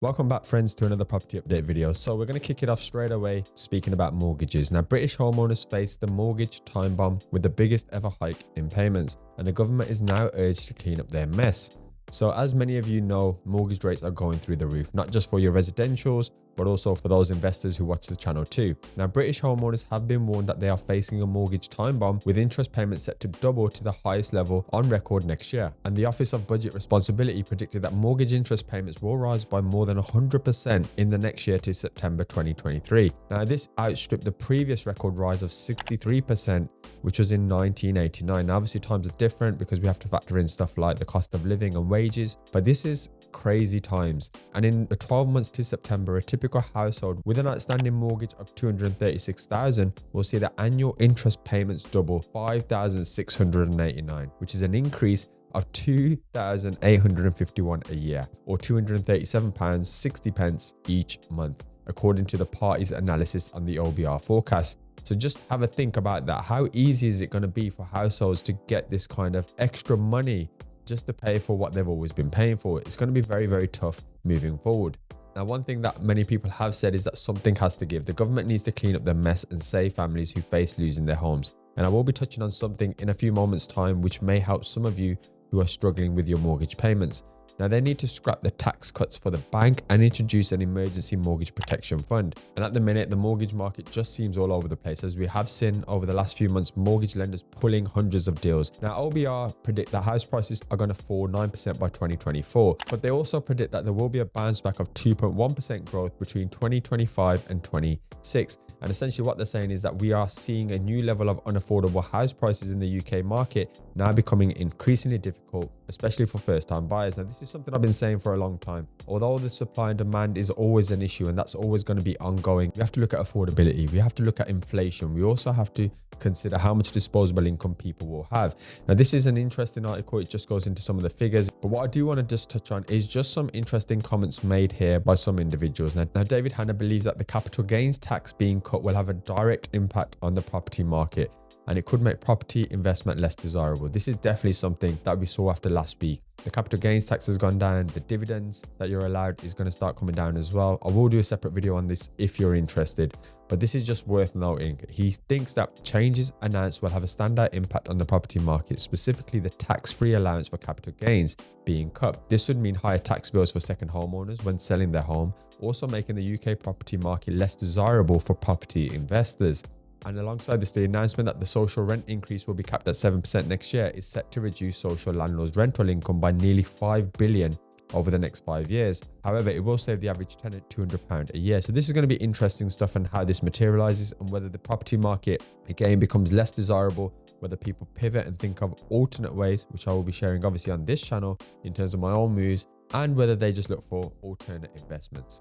Welcome back, friends, to another property update video. So we're going to kick it off straight away speaking about mortgages. Now, British homeowners face the mortgage time bomb with the biggest ever hike in payments, and the government is now urged to clean up their mess. So as many of you know, mortgage rates are going through the roof, not just for your residentials, but also for those investors who watch the channel too. Now, British homeowners have been warned that they are facing a mortgage time bomb, with interest payments set to double to the highest level on record next year. And the Office of Budget Responsibility predicted that mortgage interest payments will rise by more than 100% in the next year to September 2023. Now, this outstripped the previous record rise of 63%, which was in 1989. Now, obviously times are different because we have to factor in stuff like the cost of living and wages, but this is crazy times. And in the 12 months to September, a typical household with an outstanding mortgage of 236,000 will see the annual interest payments double 5,689, which is an increase of 2,851 a year, or £237.60 each month, according to the party's analysis on the OBR forecast. So just have a think about that. How easy is it going to be for households to get this kind of extra money just to pay for what they've always been paying for? It's going to be very, very tough moving forward. Now, one thing that many people have said is that something has to give. The government needs to clean up their mess and save families who face losing their homes. And I will be touching on something in a few moments' time, which may help some of you who are struggling with your mortgage payments. Now, they need to scrap the tax cuts for the bank and introduce an emergency mortgage protection fund. And at the minute, the mortgage market just seems all over the place, as we have seen over the last few months, mortgage lenders pulling hundreds of deals. Now, OBR predict that house prices are going to fall 9% by 2024, but they also predict that there will be a bounce back of 2.1% growth between 2025 and 26. And essentially what they're saying is that we are seeing a new level of unaffordable house prices in the UK market now becoming increasingly difficult, especially for first-time buyers. Now, this is something I've been saying for a long time. Although the supply and demand is always an issue, and that's always going to be ongoing, we have to look at affordability. We have to look at inflation. We also have to consider how much disposable income people will have. Now, this is an interesting article. It just goes into some of the figures. But what I do want to just touch on is just some interesting comments made here by some individuals. Now David Hanna believes that the capital gains tax being cut will have a direct impact on the property market, and it could make property investment less desirable. This is definitely something that we saw after last week. The capital gains tax has gone down. The dividends that you're allowed is going to start coming down as well. I will do a separate video on this if you're interested, but this is just worth noting. He thinks that changes announced will have a standout impact on the property market, specifically the tax-free allowance for capital gains being cut. This would mean higher tax bills for second homeowners when selling their home, also making the UK property market less desirable for property investors. And alongside this, the announcement that the social rent increase will be capped at 7% next year is set to reduce social landlords' rental income by nearly £5 billion over the next 5 years. However, it will save the average tenant £200 a year. So this is going to be interesting stuff, and how this materializes and whether the property market again becomes less desirable, whether people pivot and think of alternate ways, which I will be sharing obviously on this channel in terms of my own moves, and whether they just look for alternate investments.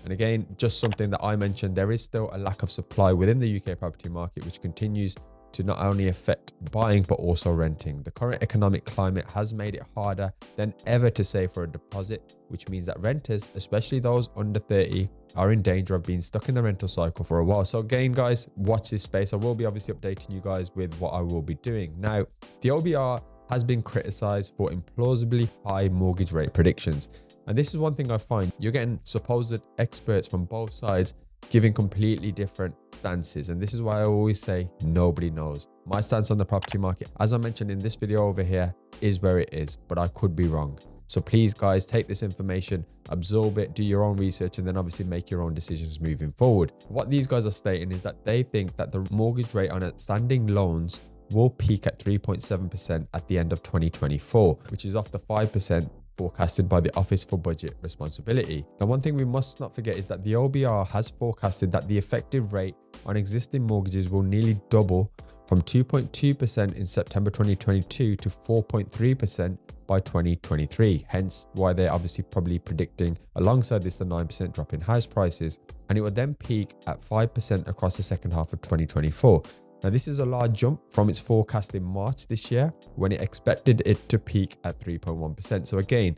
And again, just something that I mentioned, there is still a lack of supply within the UK property market, which continues to not only affect buying, but also renting. The current economic climate has made it harder than ever to save for a deposit, which means that renters, especially those under 30, are in danger of being stuck in the rental cycle for a while. So again, guys, watch this space. I will be obviously updating you guys with what I will be doing. Now, the OBR has been criticized for implausibly high mortgage rate predictions. And this is one thing I find. You're getting supposed experts from both sides giving completely different stances. And this is why I always say nobody knows. My stance on the property market, as I mentioned in this video over here, is where it is, but I could be wrong. So please, guys, take this information, absorb it, do your own research, and then obviously make your own decisions moving forward. What these guys are stating is that they think that the mortgage rate on outstanding loans will peak at 3.7% at the end of 2024, which is off the 5% forecasted by the Office for Budget Responsibility. Now, one thing we must not forget is that the OBR has forecasted that the effective rate on existing mortgages will nearly double from 2.2% in September 2022 to 4.3% by 2023. Hence why they're obviously probably predicting alongside this a 9% drop in house prices, and it will then peak at 5% across the second half of 2024. Now, this is a large jump from its forecast in March this year, when it expected it to peak at 3.1%. So again,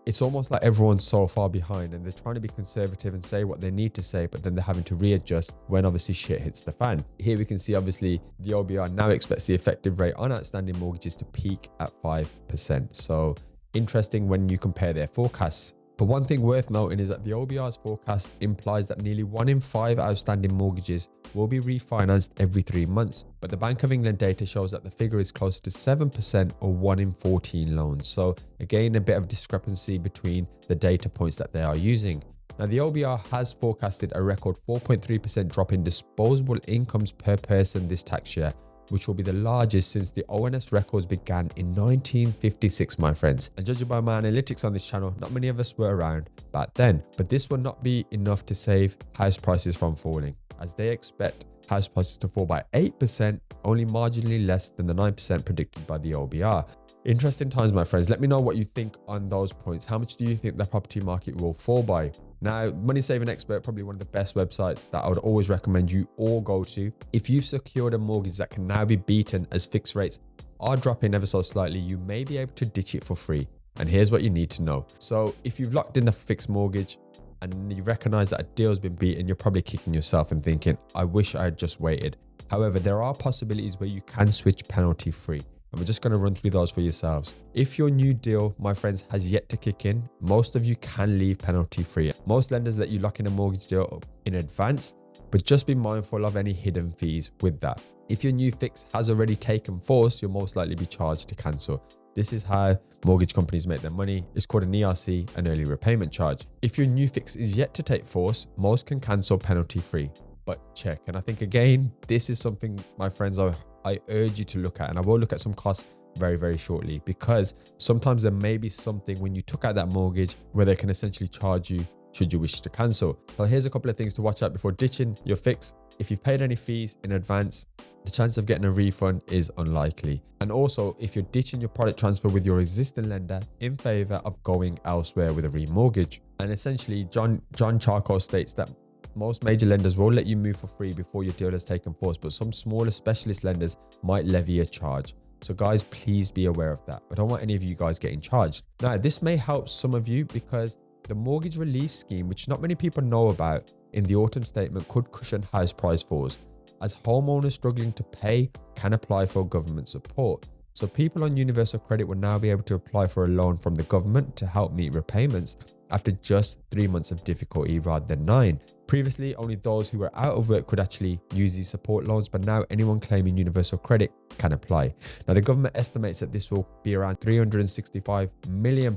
it's almost like everyone's so far behind, and they're trying to be conservative and say what they need to say, but then they're having to readjust when obviously shit hits the fan. Here we can see obviously the OBR now expects the effective rate on outstanding mortgages to peak at 5%. So interesting when you compare their forecasts. But one thing worth noting is that the OBR's forecast implies that nearly 1 in 5 outstanding mortgages will be refinanced every 3 months. But the Bank of England data shows that the figure is closer to 7% or 1 in 14 loans. So again, a bit of discrepancy between the data points that they are using. Now, the OBR has forecasted a record 4.3% drop in disposable incomes per person this tax year, which will be the largest since the ONS records began in 1956, my friends. And judging by my analytics on this channel, not many of us were around back then. But this will not be enough to save house prices from falling, as they expect house prices to fall by 8%, only marginally less than the 9% predicted by the OBR. Interesting times, my friends. Let me know what you think on those points. How much do you think the property market will fall by? Now, Money Saving Expert, probably one of the best websites that I would always recommend you all go to. If you've secured a mortgage that can now be beaten as fixed rates are dropping ever so slightly, you may be able to ditch it for free. And here's what you need to know. So if you've locked in a fixed mortgage and you recognize that a deal's been beaten, you're probably kicking yourself and thinking, I wish I had just waited. However, there are possibilities where you can switch penalty free. And we're just going to run through those for yourselves. If your new deal, my friends, has yet to kick in, most of you can leave penalty free. Most lenders let you lock in a mortgage deal in advance, but just be mindful of any hidden fees with that. If your new fix has already taken force, you'll most likely be charged to cancel. This is how mortgage companies make their money. It's called an ERC, an early repayment charge. If your new fix is yet to take force, most can cancel penalty free. But check. And I think, again, this is something, my friends, I urge you to look at, and I will look at some costs very, very shortly, because sometimes there may be something when you took out that mortgage where they can essentially charge you should you wish to cancel. So here's a couple of things to watch out before ditching your fix. If you've paid any fees in advance, the chance of getting a refund is unlikely. And also, if you're ditching your product transfer with your existing lender in favor of going elsewhere with a remortgage. And essentially, John Charco states that most major lenders will let you move for free before your deal has taken force, but some smaller specialist lenders might levy a charge. So guys, please be aware of that. I don't want any of you guys getting charged. Now, this may help some of you because the mortgage relief scheme, which not many people know about in the autumn statement, could cushion house price falls, as homeowners struggling to pay can apply for government support. So people on universal credit will now be able to apply for a loan from the government to help meet repayments after just 3 months of difficulty rather than 9. Previously, only those who were out of work could actually use these support loans, but now anyone claiming universal credit can apply. Now, the government estimates that this will be around £365 million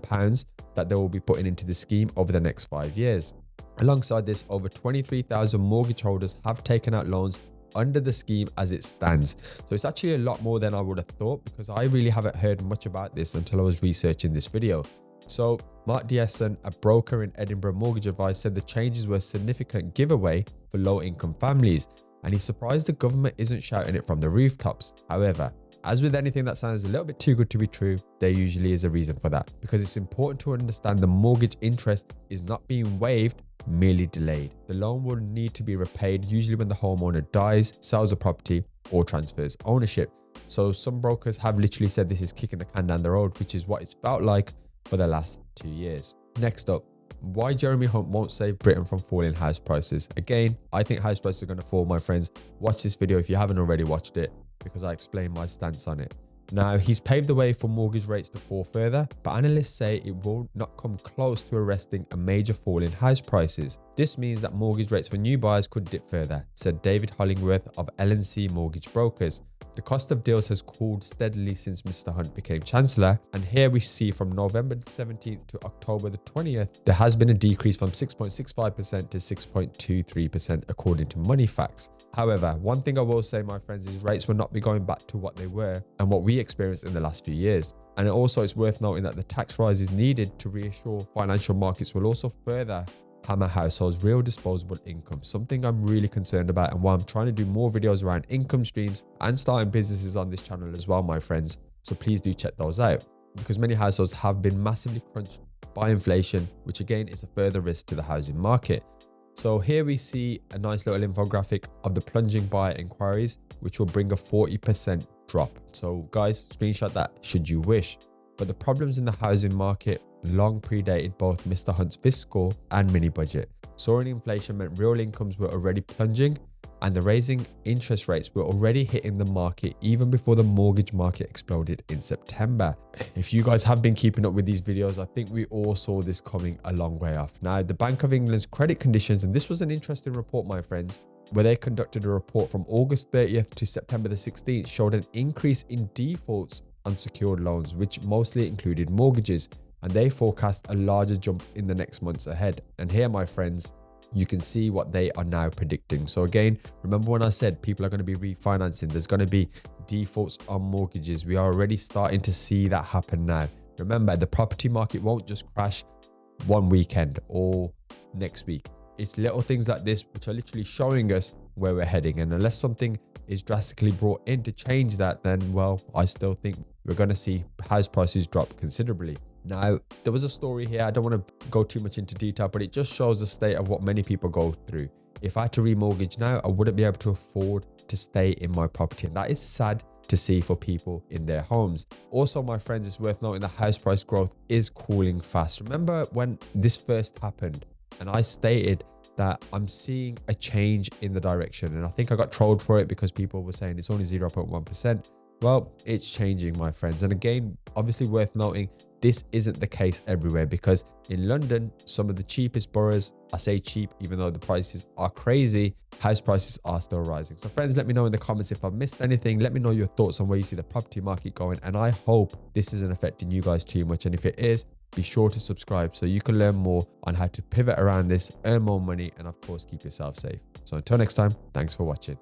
that they will be putting into the scheme over the next 5 years. Alongside this, over 23,000 mortgage holders have taken out loans under the scheme as it stands. So it's actually a lot more than I would have thought, because I really haven't heard much about this until I was researching this video. So Mark Diesson, a broker in Edinburgh Mortgage Advice, said the changes were a significant giveaway for low-income families, and he's surprised the government isn't shouting it from the rooftops. However, as with anything that sounds a little bit too good to be true, there usually is a reason for that, because it's important to understand the mortgage interest is not being waived, merely delayed. The loan will need to be repaid usually when the homeowner dies, sells a property, or transfers ownership. So some brokers have literally said this is kicking the can down the road, which is what it's felt like for the last 2 years. Next up, why Jeremy Hunt won't save Britain from falling house prices. Again, I think house prices are going to fall, my friends. Watch this video if you haven't already watched it, because I explain my stance on it. Now, he's paved the way for mortgage rates to fall further, but analysts say it will not come close to arresting a major fall in house prices. This means that mortgage rates for new buyers could dip further, said David Hollingworth of L&C Mortgage Brokers. The cost of deals has cooled steadily since Mr. Hunt became Chancellor, and here we see from November 17th to October the 20th, there has been a decrease from 6.65% to 6.23% according to Money Facts. However, one thing I will say, my friends, is rates will not be going back to what they were and what we experienced in the last few years. And also, it's worth noting that the tax rises needed to reassure financial markets will also further hammer households' real disposable income, something I'm really concerned about, and why I'm trying to do more videos around income streams and starting businesses on this channel as well, my friends. So please do check those out, because many households have been massively crunched by inflation, which again is a further risk to the housing market. So here we see a nice little infographic of the plunging buyer inquiries, which will bring a 40% drop. So guys, screenshot that should you wish. But the problems in the housing market long predated both Mr. Hunt's fiscal and mini budget. Soaring inflation meant real incomes were already plunging, and the raising interest rates were already hitting the market even before the mortgage market exploded in September. If you guys have been keeping up with these videos, I think we all saw this coming a long way off. Now, the Bank of England's credit conditions, and this was an interesting report, my friends, where they conducted a report from August 30th to September the 16th, showed an increase in defaults on secured loans, which mostly included mortgages, and they forecast a larger jump in the next months ahead. And here, my friends, you can see what they are now predicting. So again, remember when I said people are going to be refinancing, there's going to be defaults on mortgages. We are already starting to see that happen now. Remember, the property market won't just crash one weekend or next week. It's little things like this which are literally showing us where we're heading. And unless something is drastically brought in to change that, then, well, I still think we're going to see house prices drop considerably. Now, there was a story here. I don't want to go too much into detail, but it just shows the state of what many people go through. If I had to remortgage now, I wouldn't be able to afford to stay in my property. And that is sad to see for people in their homes. Also, my friends, it's worth noting the house price growth is cooling fast. Remember when this first happened and I stated that I'm seeing a change in the direction, and I think I got trolled for it because people were saying it's only 0.1%. Well, it's changing, my friends. And again, obviously worth noting, this isn't the case everywhere, because in London, some of the cheapest boroughs, I say cheap, even though the prices are crazy, house prices are still rising. So friends, let me know in the comments if I've missed anything. Let me know your thoughts on where you see the property market going. And I hope this isn't affecting you guys too much. And if it is, be sure to subscribe so you can learn more on how to pivot around this, earn more money, and of course, keep yourself safe. So until next time, thanks for watching.